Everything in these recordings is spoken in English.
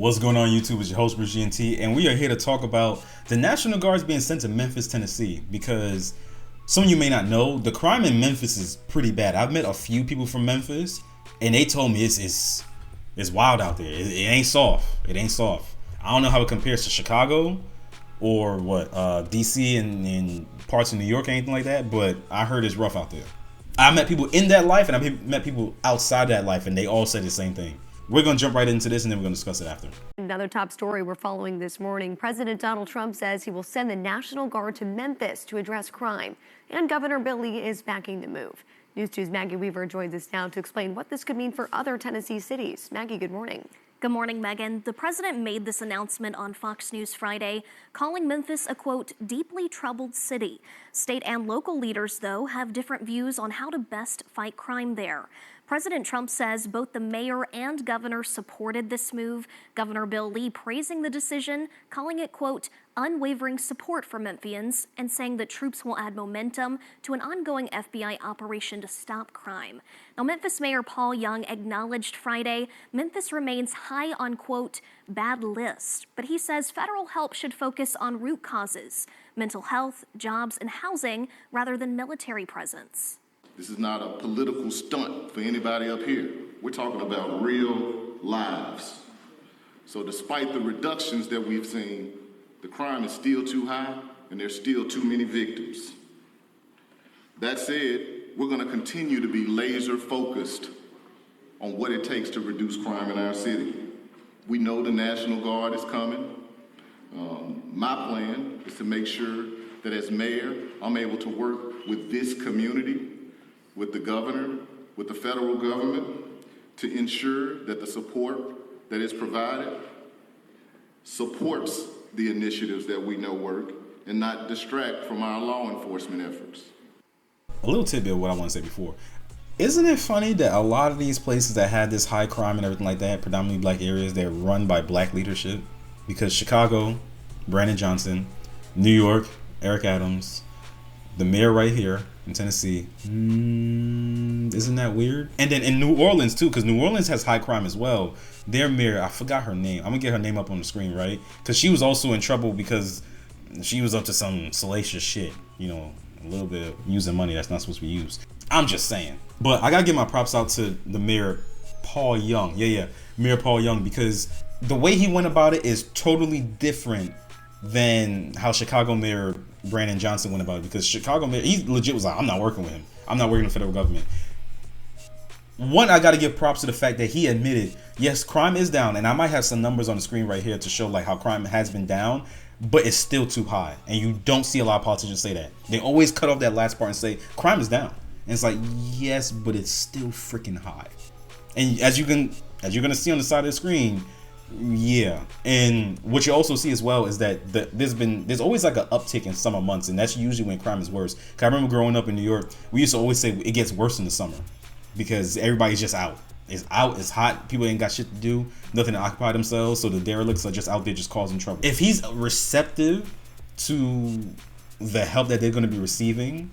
What's going on, YouTube? It's your host, Bruce GNT, and we are here to talk about the National Guards being sent to Memphis, Tennessee, because some of you may not know, the crime in Memphis is pretty bad. I've met a few people from Memphis, and they told me it's wild out there. It ain't soft. It ain't soft. I don't know how it compares to Chicago or what, DC and parts of New York or anything like that, but I heard it's rough out there. I met people in that life, and I met people outside that life, and they all said the same thing. We're going to jump right into this, and then we're going to discuss it after. Another top story we're following this morning. President Donald Trump says he will send the National Guard to Memphis to address crime, and Governor Bill Lee is backing the move. News 2's Maggie Weaver joins us now to explain what this could mean for other Tennessee cities. Maggie, good morning. Good morning, Megan. The president made this announcement on Fox News Friday, calling Memphis a, quote, deeply troubled city. State and local leaders, though, have different views on how to best fight crime there. President Trump says both the mayor and governor supported this move. Governor Bill Lee praising the decision, calling it, quote, unwavering support for Memphians, and saying that troops will add momentum to an ongoing FBI operation to stop crime. Now, Memphis Mayor Paul Young acknowledged Friday Memphis remains high on, quote, bad list, but he says federal help should focus on root causes, mental health, jobs, and housing, rather than military presence. This is not a political stunt for anybody up here. We're talking about real lives. So despite the reductions that we've seen, the crime is still too high and there's still too many victims. That said, we're going to continue to be laser focused on what it takes to reduce crime in our city. We know the National Guard is coming. My plan is to make sure that as mayor, I'm able to work with this community, with the governor, with the federal government, to ensure that the support that is provided supports the initiatives that we know work and not distract from our law enforcement efforts. A little tidbit of what I want to say before. Isn't it funny that a lot of these places that had this high crime and everything like that, predominantly black areas, they're run by black leadership? Because Chicago, Brandon Johnson, New York, Eric Adams, the mayor right here in Tennessee, isn't that weird? And then in New Orleans too, because New Orleans has high crime as well. Their mayor, I forgot her name. I'm gonna get her name up on the screen, right? Because she was also in trouble because she was up to some salacious shit, you know, a little bit of using money that's not supposed to be used. I'm just saying. But I gotta give my props out to the mayor, Paul Young. Mayor Paul Young, because the way he went about it is totally different than how Chicago Mayor Brandon Johnson went about it. Because Chicago Mayor, he legit was like, I'm not working with him. I'm not working with the federal government. One, I got to give props to the fact that he admitted, yes, crime is down. And I might have some numbers on the screen right here to show like how crime has been down, but it's still too high. And you don't see a lot of politicians say that. They always cut off that last part and say, crime is down. And it's like, yes, but it's still freaking high. And as you're going to see on the side of the screen, yeah. And what you also see as well is that there's always like an uptick in summer months, and that's usually when crime is worse. 'Cause I remember growing up in New York, we used to always say it gets worse in the summer because everybody's just out. It's out, it's hot, people ain't got shit to do, nothing to occupy themselves, so the derelicts are just out there just causing trouble. If he's receptive to the help that they're going to be receiving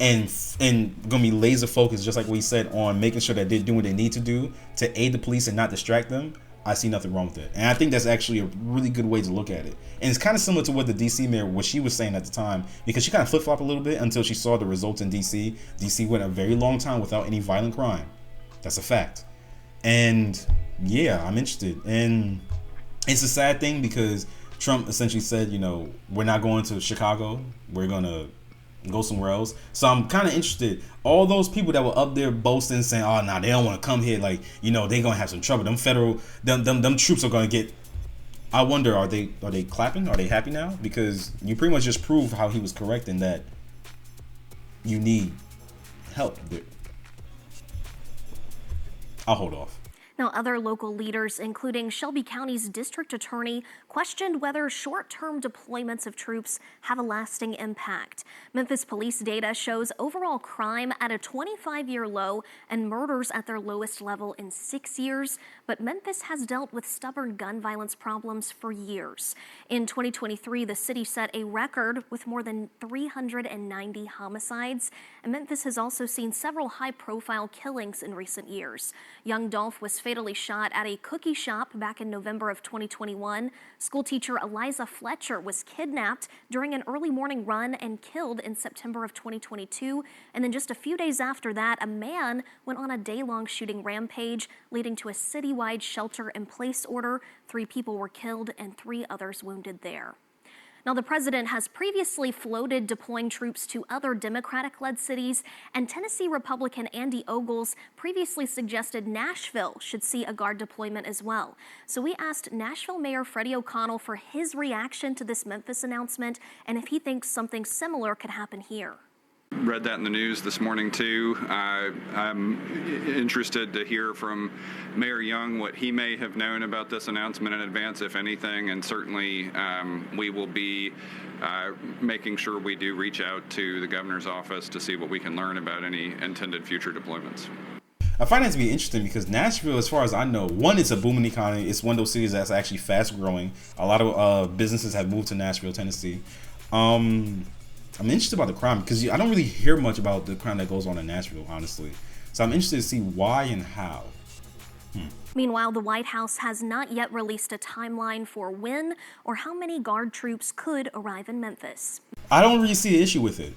and going to be laser focused, just like what he said, on making sure that they're doing what they need to do to aid the police and not distract them, I see nothing wrong with it. And I think that's actually a really good way to look at it. And it's kind of similar to what the DC mayor, what she was saying at the time, because she kind of flip-flopped a little bit until she saw the results in DC. DC went a very long time without any violent crime. That's a fact. And yeah, I'm interested. And it's a sad thing because Trump essentially said, you know, we're not going to Chicago. We're going to go somewhere else. So I'm kind of interested. All those people that were up there boasting, saying, "Oh, nah, they don't want to come here. Like, you know, they're gonna have some trouble. Them troops are gonna get." I wonder, are they clapping? Are they happy now? Because you pretty much just proved how he was correct in that you need help there. I'll hold off. Now, other local leaders, including Shelby County's district attorney, questioned whether short-term deployments of troops have a lasting impact. Memphis police data shows overall crime at a 25-year low and murders at their lowest level in 6 years, but Memphis has dealt with stubborn gun violence problems for years. In 2023, the city set a record with more than 390 homicides, and Memphis has also seen several high-profile killings in recent years. Young Dolph was fatally shot at a cookie shop back in November of 2021. School teacher Eliza Fletcher was kidnapped during an early morning run and killed in September of 2022. And then just a few days after that, a man went on a day-long shooting rampage, leading to a citywide shelter-in-place order. 3 people were killed and 3 others wounded there. Now, the president has previously floated deploying troops to other Democratic-led cities, and Tennessee Republican Andy Ogles previously suggested Nashville should see a Guard deployment as well. So we asked Nashville Mayor Freddie O'Connell for his reaction to this Memphis announcement and if he thinks something similar could happen here. Read that in the news this morning, too. I'm interested to hear from Mayor Young what he may have known about this announcement in advance, if anything, and certainly we will be making sure we do reach out to the governor's office to see what we can learn about any intended future deployments. I find that to be interesting because Nashville, as far as I know, one, it's a booming economy. It's one of those cities that's actually fast growing. A lot of businesses have moved to Nashville, Tennessee. I'm interested about the crime because I don't really hear much about the crime that goes on in Nashville, honestly. So I'm interested to see why and how. Meanwhile, the White House has not yet released a timeline for when or how many Guard troops could arrive in Memphis. I don't really see an issue with it.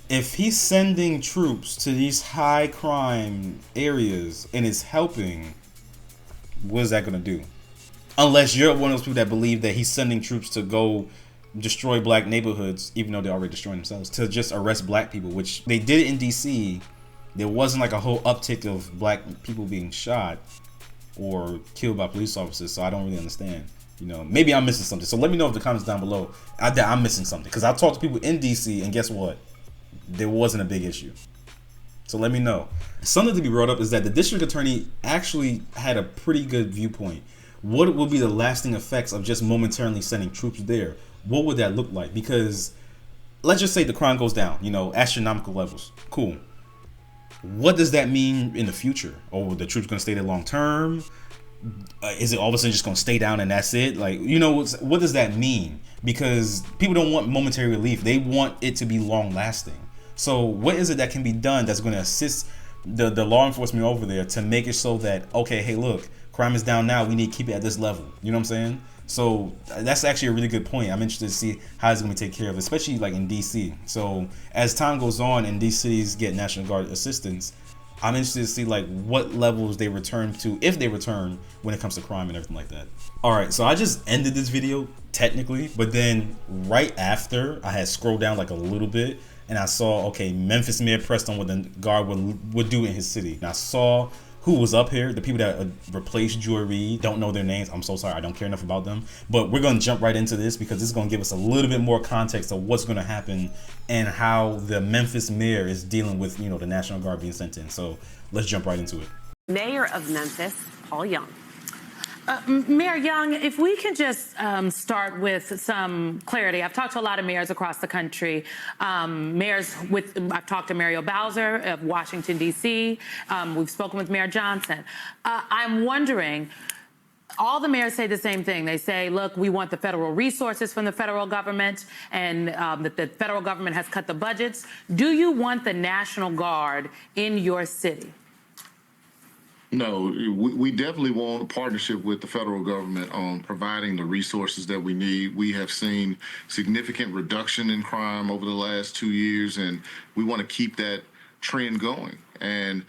If he's sending troops to these high crime areas and it's helping, what is that going to do? Unless you're one of those people that believe that he's sending troops to go destroy black neighborhoods, even though they're already destroying themselves, to just arrest black people, which they did it in DC. There wasn't like a whole uptick of black people being shot or killed by police officers, so I don't really understand. Maybe I'm missing something. So let me know in the comments down below. I'm missing something because I talked to people in DC, and guess what? There wasn't a big issue. So let me know. Something to be brought up is that the district attorney actually had a pretty good viewpoint. What will be the lasting effects of just momentarily sending troops there? What would that look like? Because let's just say the crime goes down, astronomical levels. Cool. What does that mean in the future? Or the troops going to stay there long term? Is it all of a sudden just going to stay down and that's it? What does that mean? Because people don't want momentary relief. They want it to be long lasting. So what is it that can be done that's going to assist the law enforcement over there to make it so that, okay, hey, look, crime is down now. We need to keep it at this level. You know what I'm saying? So that's actually a really good point. I'm interested to see how it's going to be taken care of, especially like in DC. So as time goes on and these cities get National Guard assistance, I'm interested to see like what levels they return to, if they return, when it comes to crime and everything like that. All right, so I just ended this video technically, but then right after I had scrolled down like a little bit and I saw, okay, Memphis mayor pressed on what the Guard would do in his city. And I saw who was up here, the people that replaced Joy Reid. Don't know their names. I'm so sorry. I don't care enough about them. But we're going to jump right into this because this is going to give us a little bit more context of what's going to happen and how the Memphis mayor is dealing with, the National Guard being sent in. So let's jump right into it. Mayor of Memphis, Paul Young. Mayor Young, if we can just start with some clarity. I've talked to a lot of mayors across the country. I've talked to Muriel Bowser of Washington, D.C. We've spoken with Mayor Johnson. I'm wondering, all the mayors say the same thing. They say, look, we want the federal resources from the federal government, and that the federal government has cut the budgets. Do you want the National Guard in your city? No, we definitely want a partnership with the federal government on providing the resources that we need. We have seen significant reduction in crime over the last 2 years, and we want to keep that trend going. And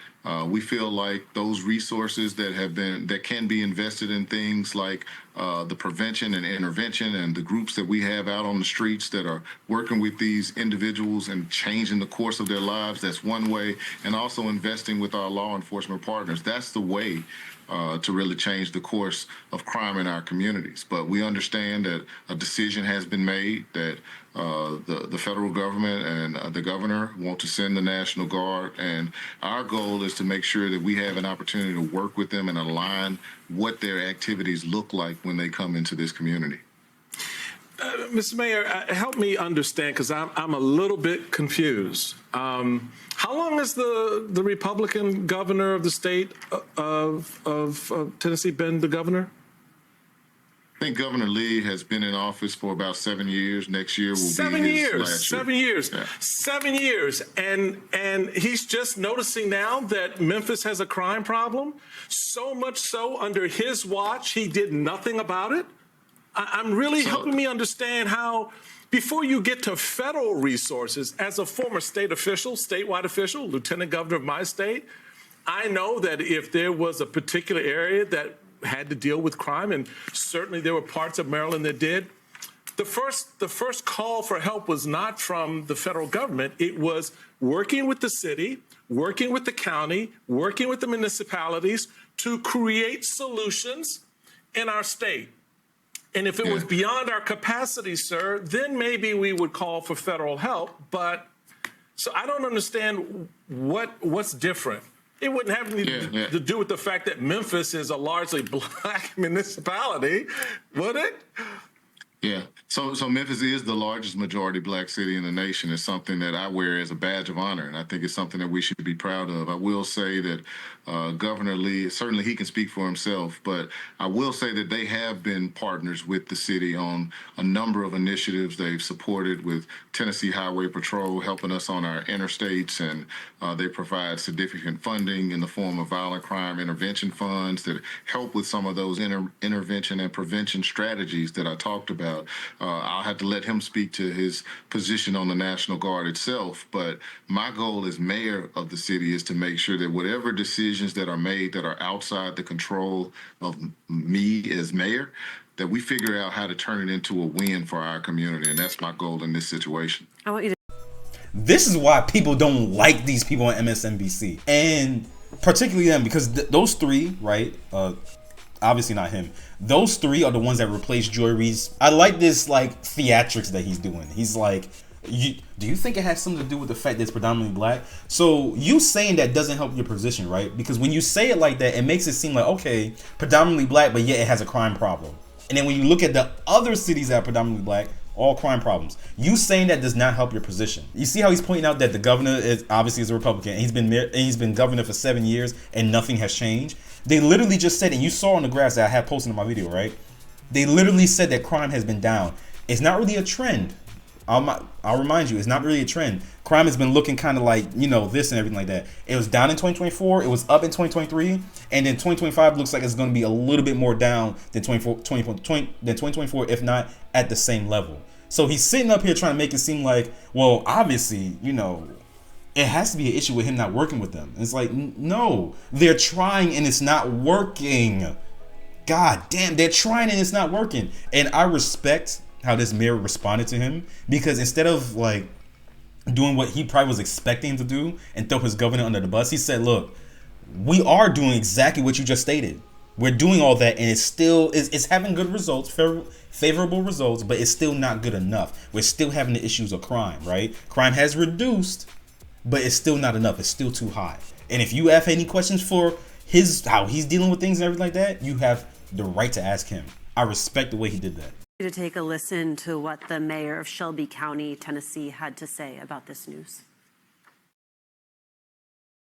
we feel like those resources that can be invested in things like the prevention and intervention and the groups that we have out on the streets that are working with these individuals and changing the course of their lives, that's one way. And also investing with our law enforcement partners. That's the way to really change the course of crime in our communities. But we understand that a decision has been made that the federal government and the governor want to send the National Guard, and our goal is to make sure that we have an opportunity to work with them and align what their activities look like when they come into this community. Mr. Mayor, help me understand, because I'm a little bit confused. How long has the Republican governor of the state of Tennessee been the governor? think Governor Lee has been in office for about 7 years. Next year will be his last year. 7 years. Yeah. 7 years. And he's just noticing now that Memphis has a crime problem. So much so under his watch, he did nothing about it. I'm really helping me understand how, before you get to federal resources, as a former state official, statewide official, lieutenant governor of my state, I know that if there was a particular area that had to deal with crime, and certainly there were parts of Maryland that did, the first call for help was not from the federal government. It was working with the city, working with the county, working with the municipalities to create solutions in our state. And if it was beyond our capacity, sir, then maybe we would call for federal help. But so I don't understand what's different. It wouldn't have anything to do with the fact that Memphis is a largely black municipality, would it? Yeah. So Memphis is the largest majority black city in the nation. It's something that I wear as a badge of honor, and I think it's something that we should be proud of. I will say that Governor Lee, certainly he can speak for himself, but I will say that they have been partners with the city on a number of initiatives they've supported with Tennessee Highway Patrol, helping us on our interstates, and they provide significant funding in the form of violent crime intervention funds that help with some of those intervention and prevention strategies that I talked about. I'll have to let him speak to his position on the National Guard itself, but my goal as mayor of the city is to make sure that whatever decisions that are made that are outside the control of me as mayor, that we figure out how to turn it into a win for our community, and that's my goal in this situation. I want you to. This is why people don't like these people on MSNBC, and particularly them, because those three, right? Obviously not him. Those three are the ones that replaced Joy Reid's. I like this like theatrics that he's doing. He's like, do you think it has something to do with the fact that it's predominantly black? So you saying that doesn't help your position, right? Because when you say it like that, it makes it seem like, okay, predominantly black, but yet it has a crime problem. And then when you look at the other cities that are predominantly black, all crime problems. You saying that does not help your position. You see how he's pointing out that the governor is obviously a Republican, and he's been governor for 7 years and nothing has changed. They literally just said, and you saw on the graphs that I had posted in my video, right? They literally said that crime has been down. It's not really a trend. I'll remind you, it's not really a trend. Crime has been looking kind of like, you know, this and everything like that. It was down in 2024. It was up in 2023. And then 2025 looks like it's going to be a little bit more down than 2024, if not at the same level. So he's sitting up here trying to make it seem like, well, obviously, you know, it has to be an issue with him not working with them. And it's like, no, they're trying and it's not working. God damn, they're trying and it's not working. And I respect how this mayor responded to him, because instead of like doing what he probably was expecting to do and throw his governor under the bus, he said, look, we are doing exactly what you just stated. We're doing all that, and it's having good results, favorable results, but it's still not good enough. We're still having the issues of crime, right? Crime has reduced, but it's still not enough. It's still too high. And if you have any questions for how he's dealing with things and everything like that, you have the right to ask him. I respect the way he did that. To take a listen to what the mayor of Shelby County, Tennessee, had to say about this news.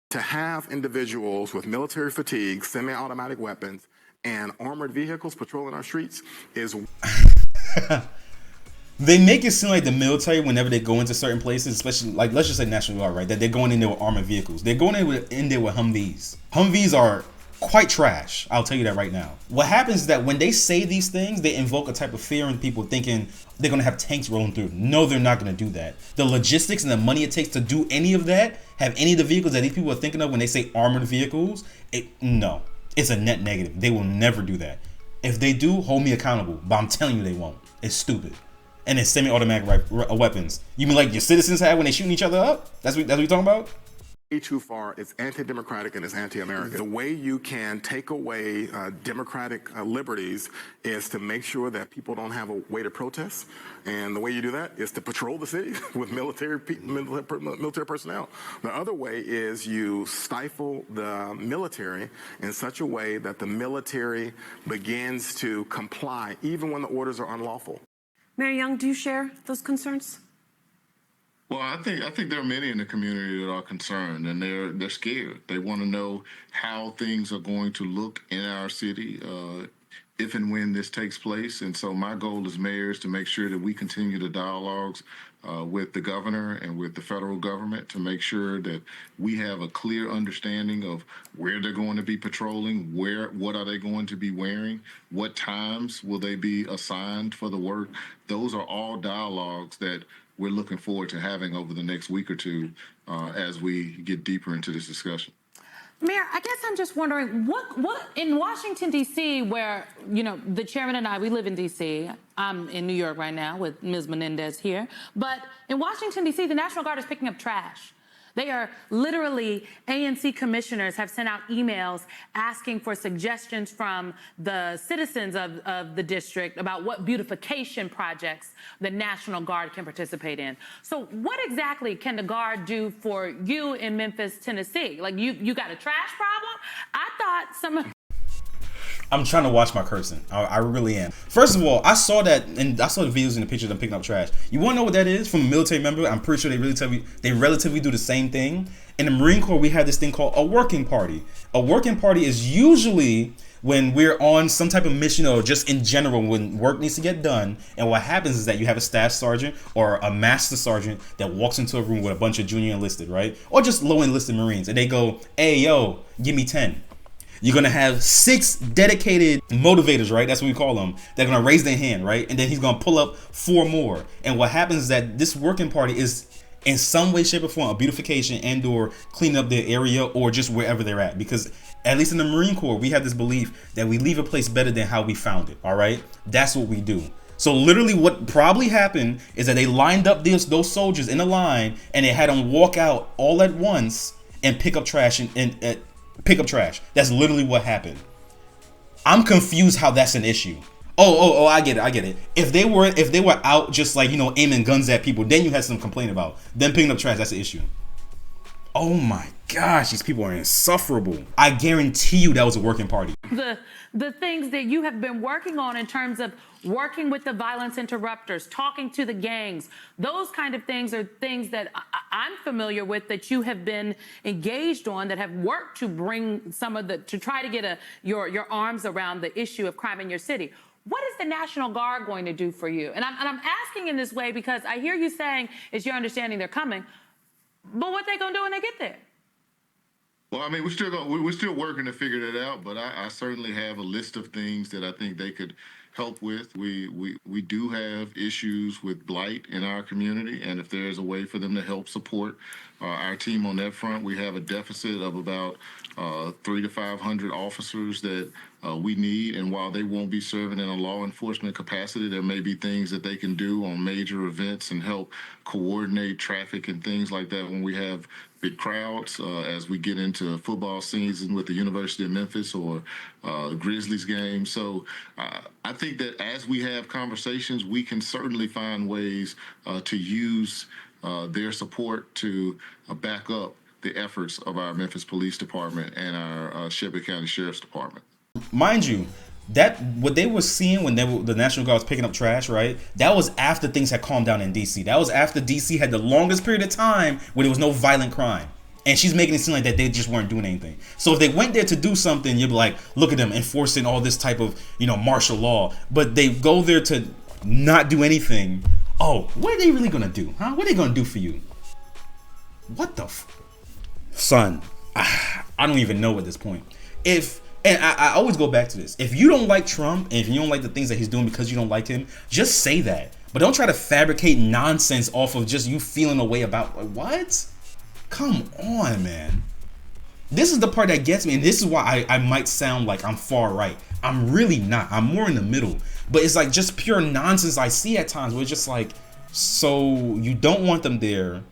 To have individuals with military fatigue, semi-automatic weapons, and armored vehicles patrolling our streets is... They make it seem like the military, whenever they go into certain places, especially like, let's just say National Guard, right, that they're going in there with armored vehicles. They're going in there with Humvees. Humvees are quite trash. I'll tell you that right now. What happens is that when they say these things, they invoke a type of fear in people, thinking they're going to have tanks rolling through. No, they're not going to do that. The logistics and the money it takes to do any of that, have any of the vehicles that these people are thinking of when they say armored vehicles, no, it's a net negative. They will never do that. If they do, hold me accountable, but I'm telling you they won't. It's stupid. And it's semi-automatic weapons. You mean like your citizens have when they shooting each other up? That's what you're talking about? Too far, it's anti-democratic and it's anti-American. The way you can take away democratic liberties is to make sure that people don't have a way to protest. And the way you do that is to patrol the city with military personnel. The other way is you stifle the military in such a way that the military begins to comply even when the orders are unlawful. Mayor Young, do you share those concerns? Well, I think there are many in the community that are concerned, and they're scared. They want to know how things are going to look in our city if and when this takes place. And so my goal as mayor is to make sure that we continue the dialogues with the governor and with the federal government to make sure that we have a clear understanding of where they're going to be patrolling, what are they going to be wearing, what times will they be assigned for the work. Those are all dialogues that we're looking forward to having over the next week or two as we get deeper into this discussion. Mayor, I guess I'm just wondering, what in Washington, D.C., where, you know, the chairman and I, we live in D.C. I'm in New York right now with Ms. Menendez here. But in Washington, D.C., the National Guard is picking up trash. They are literally, ANC commissioners have sent out emails asking for suggestions from the citizens of the district about what beautification projects the National Guard can participate in. So what exactly can the Guard do for you in Memphis, Tennessee? Like, you got a trash problem? I thought some of... I'm trying to watch my cursing. I really am. First of all, I saw that, and I saw the videos and the pictures of them picking up trash. You want to know what that is from a military member? I'm pretty sure they relatively do the same thing. In the Marine Corps, we have this thing called a working party. A working party is usually when we're on some type of mission or just in general when work needs to get done. And what happens is that you have a staff sergeant or a master sergeant that walks into a room with a bunch of junior enlisted, right? Or just low enlisted Marines. And they go, hey, yo, give me 10. You're going to have 6 dedicated motivators, right? That's what we call them. They're going to raise their hand, right? And then he's going to pull up 4 more. And what happens is that this working party is in some way, shape, or form a beautification and or clean up their area or just wherever they're at. Because at least in the Marine Corps, we have this belief that we leave a place better than how we found it, all right? That's what we do. So literally what probably happened is that they lined up those soldiers in a line and they had them walk out all at once and pick up trash and pick up trash. That's literally what happened. I'm confused how that's an issue. Oh, I get it. If they were out just like, you know, aiming guns at people, then you had some complaint about them picking up trash. That's the issue. Oh my gosh, these people are insufferable. I guarantee you that was a working party. The things that you have been working on in terms of working with the violence interrupters, talking to the gangs, those kind of things are things that I'm familiar with that you have been engaged on, that have worked to bring to try to get your arms around the issue of crime in your city. What is the National Guard going to do for you? And I'm asking in this way because I hear you saying it's your understanding they're coming, but what they gonna do when they get there? Well, I mean, we're still working to figure that out, but I certainly have a list of things that I think they could help with. We do have issues with blight in our community, and if there's a way for them to help support our team on that front, we have a deficit of about 300 to 500 officers that we need. And while they won't be serving in a law enforcement capacity, there may be things that they can do on major events and help coordinate traffic and things like that when we have big crowds as we get into football season with the University of Memphis or Grizzlies game. So I think that as we have conversations, we can certainly find ways to use their support to back up the efforts of our Memphis Police Department and our Shelby County Sheriff's Department. Mind you, that what they were seeing when the National Guard was picking up trash, right? That was after things had calmed down in DC. That was after DC had the longest period of time where there was no violent crime. And she's making it seem like that they just weren't doing anything. So if they went there to do something, you'd be like, look at them enforcing all this type of, you know, martial law. But they go there to not do anything. Oh, what are they really gonna do? Huh? What are they gonna do for you? What the son? I don't even know at this point. And I always go back to this. If you don't like Trump and if you don't like the things that he's doing because you don't like him, just say that. But don't try to fabricate nonsense off of just you feeling a way about what? Come on, man. This is the part that gets me, and this is why I might sound like I'm far right. I'm really not. I'm more in the middle. But it's like just pure nonsense I see at times where it's just like, so you don't want them there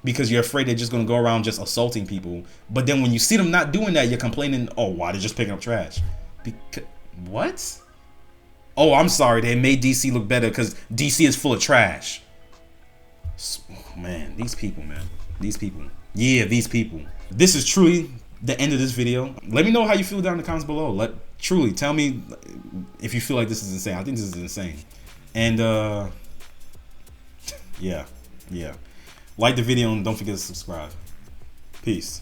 because you're afraid they're just going to go around just assaulting people. But then when you see them not doing that, you're complaining, oh, why they're just picking up trash. What? Oh, I'm sorry. They made DC look better because DC is full of trash. Oh, man, these people, man. These people. Yeah, these people. This is truly the end of this video. Let me know how you feel down in the comments below. Truly, tell me if you feel like this is insane. I think this is insane. And, yeah. Like the video and don't forget to subscribe. Peace.